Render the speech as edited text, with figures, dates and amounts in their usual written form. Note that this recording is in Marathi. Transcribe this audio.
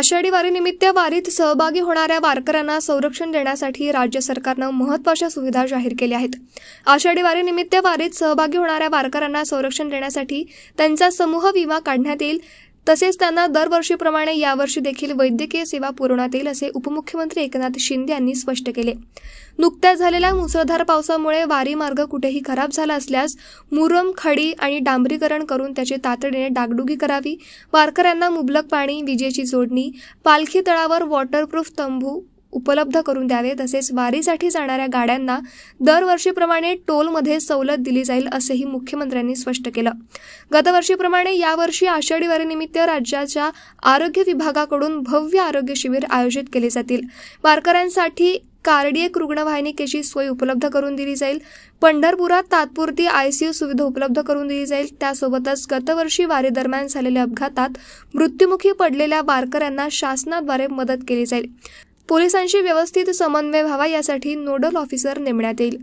आषाढी वारीनिमित्त वारीत सहभागी होणाऱ्या वारकऱ्यांना संरक्षण देण्यासाठी राज्य सरकारनं महत्त्वाच्या सुविधा जाहीर केल्या आहेत। आषाढी वारीनिमित्त वारीत सहभागी होणाऱ्या वारकऱ्यांना संरक्षण देण्यासाठी त्यांचा समूह विमा काढण्यात येईल। तसेच त्यांना दरवर्षीप्रमाणे यावर्षी देखील वैद्यकीय सेवा पुरवण्यात येईल असे उपमुख्यमंत्री एकनाथ शिंदे यांनी स्पष्ट केले। नुकत्याच झालेल्या मुसळधार पावसामुळे वारी मार्ग कुठेही खराब झाला असल्यास मुरुम, खडी आणि डांबरीकरण करून त्याची तातडीने डागडुगी करावी। वारकऱ्यांना मुबलक पाणी, विजेची जोडणी, पालखी तळावर वॉटरप्रूफ तंबू उपलब्ध करून द्यावे। तसेच वारीसाठी जाणाऱ्या गाड्यांना दरवर्षीप्रमाणे टोलमध्ये सवलत दिली जाईल असेही मुख्यमंत्र्यांनी स्पष्ट केलं। गतवर्षीप्रमाणे यावर्षी आषाढी वारीनिमित्त राज्याच्या आरोग्य विभागाकडून भव्य आरोग्य शिबिर आयोजित केले जातील। वारकऱ्यांसाठी कार्डियक रुग्णवाहिकेची सोय उपलब्ध करून दिली जाईल। पंढरपुरात तात्पुरती ICU सुविधा उपलब्ध करून दिली जाईल। त्यासोबतच गतवर्षी वारी दरम्यान झालेल्या अपघातात मृत्युमुखी पडलेल्या वारकऱ्यांना शासनाद्वारे मदत केली जाईल। पोलिसांशी व्यवस्थित समन्वय व्हावा यासाठी नोडल ऑफिसर नेमण्यात येईल।